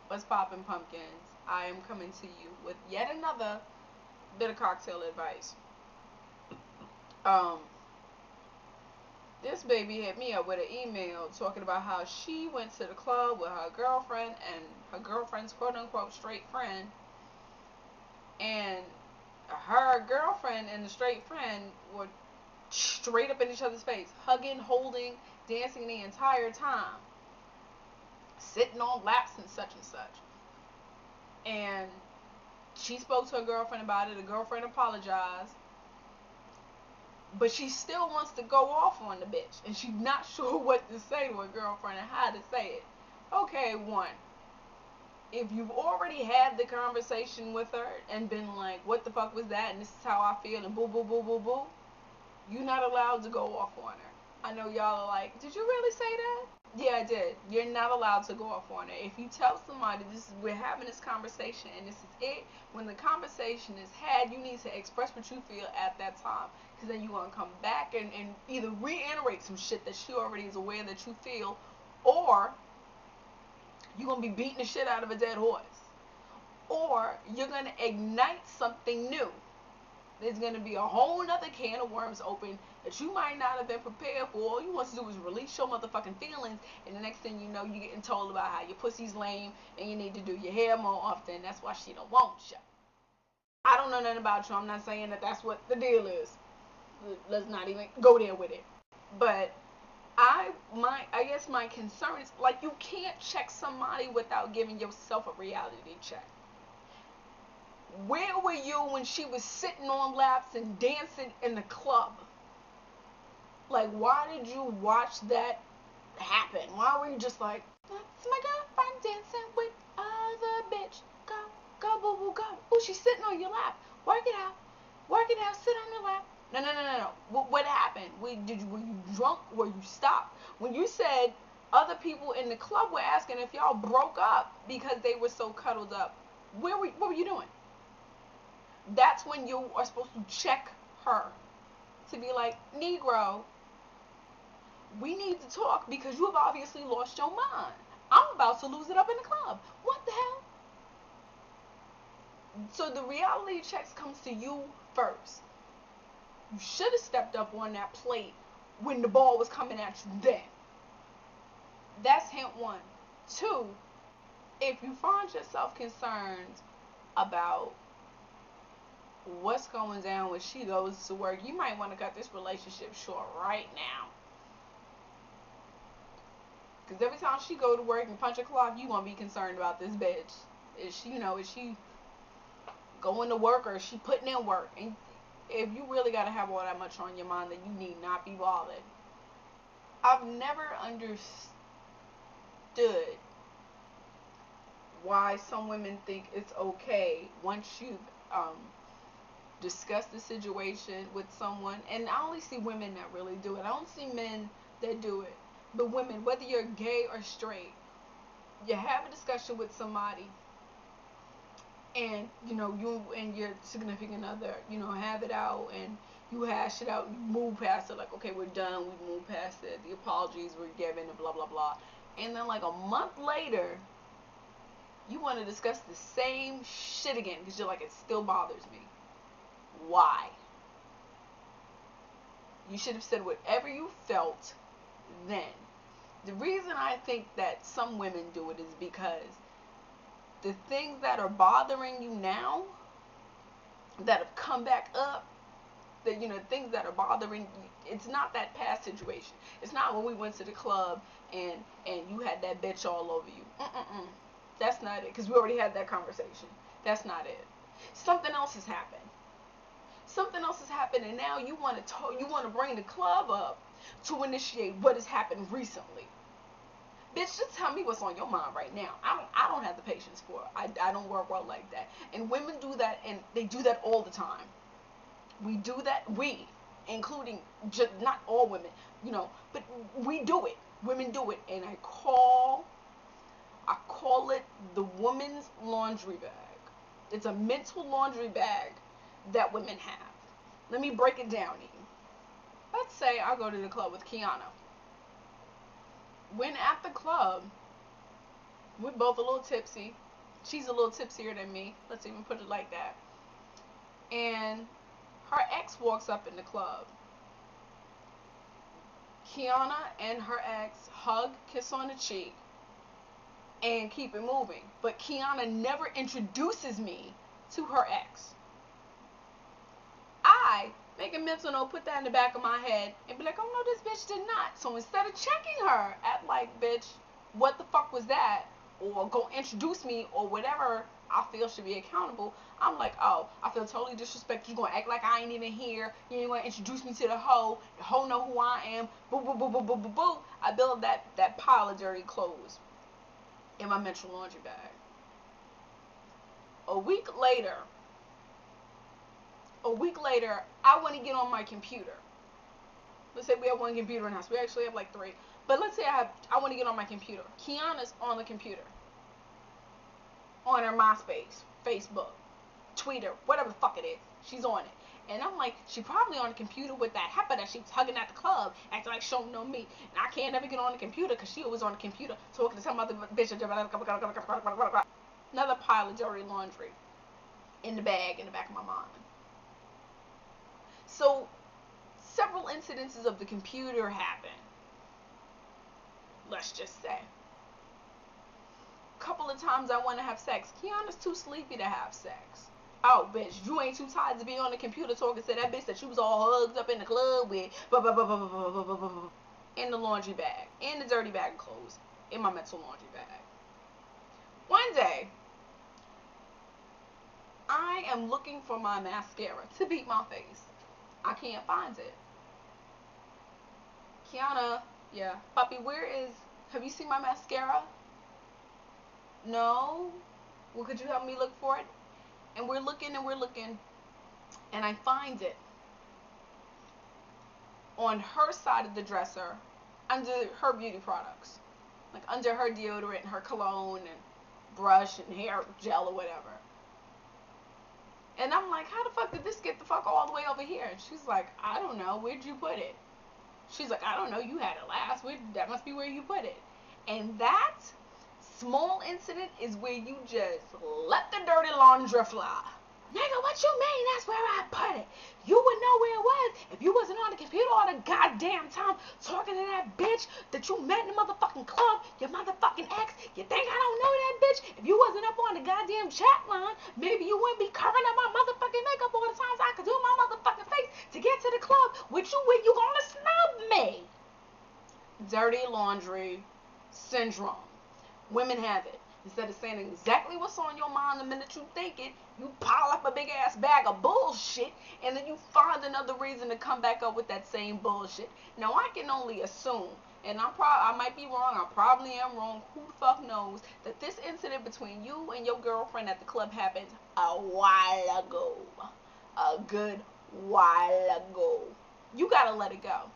What's poppin', pumpkins? I am coming to you with yet another bit of cocktail advice. Um, this baby hit me up with an email talking about how she went to the club with her girlfriend and her girlfriend's quote unquote straight friend, and her girlfriend and the straight friend were straight up in each other's face, hugging, holding, dancing the entire time, sitting on laps and such and such. And she spoke to her girlfriend about it. The girlfriend apologized, but she still wants to go off on the bitch, and she's not sure what to say to her girlfriend and how to say it. Okay, one, if you've already had the conversation with her and been like, what the fuck was that, and this is how I feel, and boo boo boo boo boo, you're not allowed to go off on her. I know y'all are like, did you really say that? Yeah, I did. You're not allowed to go off on it. If you tell somebody this is, we're having this conversation and this is it, when the conversation is had, you need to express what you feel at that time. Because then you're going to come back and either reiterate some shit that she already is aware that you feel, or you're going to be beating the shit out of a dead horse. Or you're going to ignite something new. There's going to be a whole nother can of worms open that you might not have been prepared for. All you want to do is release your motherfucking feelings, and the next thing you know, you're getting told about how your pussy's lame and you need to do your hair more often. That's why she don't want you. I don't know nothing about you. I'm not saying that that's what the deal is. Let's not even go there with it. But I guess my concern is, like, you can't check somebody without giving yourself a reality check. Where were you when she was sitting on laps and dancing in the club? Like, why did you watch that happen? Why were you just like, that's my girlfriend dancing with other bitch. Go, go, boo, boo, go. Oh, she's sitting on your lap. Work it out. Work it out. Sit on your lap. No, no, no, no, no. What happened? Were you drunk? Were you stopped? When you said other people in the club were asking if y'all broke up because they were so cuddled up, what were you doing? That's when you are supposed to check her to be like, Negro, we need to talk because you have obviously lost your mind. I'm about to lose it up in the club. What the hell? So the reality checks comes to you first. You should have stepped up on that plate when the ball was coming at you then. That's hint one. Two, if you find yourself concerned about what's going down when she goes to work, you might want to cut this relationship short right now. Because every time she go to work and punch a clock, you gonna be concerned about this bitch. Is she going to work, or is she putting in work? And if you really gotta have all that much on your mind, then you need not be bothered. I've never understood why some women think it's okay once you discuss the situation with someone, and I only see women that really do it. I don't see men that do it. But women, whether you're gay or straight, you have a discussion with somebody, and you and your significant other, have it out, and you hash it out, you move past it, like, okay, we're done, we move past it, the apologies were given, and blah blah blah. And then like a month later, you want to discuss the same shit again because you're like, it still bothers me. Why? You should have said whatever you felt then. The reason I think that some women do it is because the things that are bothering you now, that have come back up, that things that are bothering you, it's not that past situation. It's not when we went to the club and you had that bitch all over you. That's not it, because we already had that conversation. That's not it. Something else has happened. Something else has happened, and now you want to bring the club up to initiate what has happened recently. Bitch, just tell me what's on your mind right now. I don't have the patience for it. I don't work well like that. And women do that, and they do that all the time. We do that. We, including just not all women, but we do it. Women do it, and I call it the woman's laundry bag. It's a mental laundry bag that women have. Let me break it down to you. Let's say I go to the club with Kiana. When at the club, We're both a little tipsy. She's a little tipsier than me. Let's even put it like that. And her ex walks up in the club. Kiana and her ex hug, kiss on the cheek, and keep it moving. But Kiana never introduces me to her ex. I make a mental note, put that in the back of my head, and be like, oh no, this bitch did not. So instead of checking her at like, bitch, what the fuck was that? Or go introduce me or whatever I feel should be accountable, I'm like, oh, I feel totally disrespected. You gonna act like I ain't even here. You ain't gonna introduce me to the hoe. The hoe know who I am. Boo, boo, boo, boo, boo, boo, boo. I build that pile of dirty clothes in my mental laundry bag. A week later, I want to get on my computer. Let's say we have one computer in the house. We actually have like 3. But let's say I want to get on my computer. Kiana's on the computer. On her MySpace, Facebook, Twitter, whatever the fuck it is. She's on it. And I'm like, she probably on the computer with that heifer that she was hugging at the club, acting like she don't know me. And I can't ever get on the computer because she always on the computer talking to some other bitch. Another pile of dirty laundry in the bag in the back of my mind. So several incidences of the computer happen. Let's just say. A couple of times I want to have sex. Kiana's too sleepy to have sex. Oh, bitch, you ain't too tired to be on the computer talking to that bitch that you was all hugged up in the club with. In the laundry bag. In the dirty bag of clothes. In my mental laundry bag. One day, I am looking for my mascara to beat my face. I can't find it. Kiana, yeah. Puppy, have you seen my mascara? No? Well, could you help me look for it? And we're looking, and I find it on her side of the dresser under her beauty products. Like under her deodorant and her cologne and brush and hair gel or whatever. And I'm like, how the fuck did this get the fuck all the way over here? And she's like, I don't know. Where'd you put it? She's like, I don't know. You had it last. That must be where you put it. And that small incident is where you just let the dirty laundry fly. Nigga, what you mean? That's where I put it. You would know where it was if you wasn't on the computer all the goddamn time talking to that bitch that you met in the motherfucking club, your motherfucking ex. You think I don't know that bitch? If you wasn't up on the goddamn chat line, maybe you wouldn't be covering up my motherfucking makeup all the times I could do my motherfucking face to get to the club with you when you gonna snub me. Dirty laundry syndrome. Women have it. Instead of saying exactly what's on your mind the minute you think it, you pile up a big ass bag of bullshit and then you find another reason to come back up with that same bullshit. Now I can only assume, and I might be wrong, I probably am wrong, who the fuck knows, that this incident between you and your girlfriend at the club happened a while ago. A good while ago. You gotta let it go.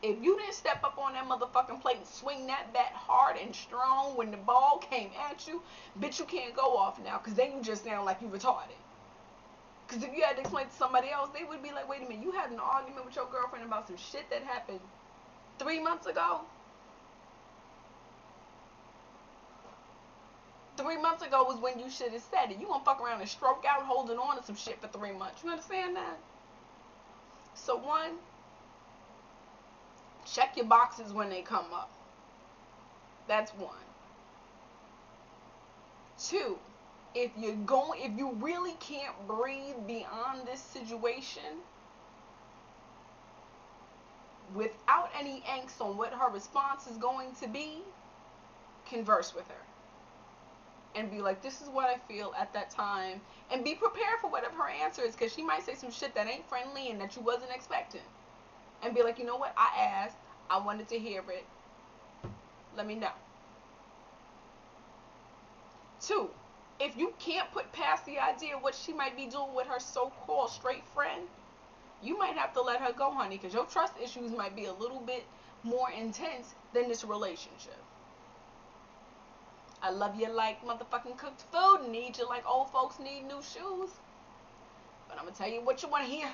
If you didn't step up on that motherfucking plate and swing that bat hard and strong when the ball came at you, bitch, you can't go off now, because then you just sound like you retarded. Because if you had to explain to somebody else, they would be like, wait a minute, you had an argument with your girlfriend about some shit that happened 3 months ago? 3 months ago was when you should have said it. You gonna fuck around and stroke out holding on to some shit for 3 months. You understand that? So one, check your boxes when they come up. That's one. Two, if you really can't breathe beyond this situation, without any angst on what her response is going to be, converse with her. And be like, this is what I feel at that time. And be prepared for whatever her answer is, because she might say some shit that ain't friendly and that you wasn't expecting. And be like, you know what, I asked, I wanted to hear it, let me know. Two, if you can't put past the idea of what she might be doing with her so-called straight friend, you might have to let her go, honey, because your trust issues might be a little bit more intense than this relationship. I love you like motherfucking cooked food, need you like old folks need new shoes. But I'm going to tell you what you want to hear.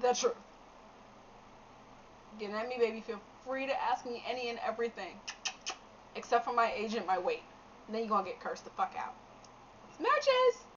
The truth. Get at me, baby. Feel free to ask me any and everything. except for my agent, my weight. And then you're gonna get cursed the fuck out. Smooches!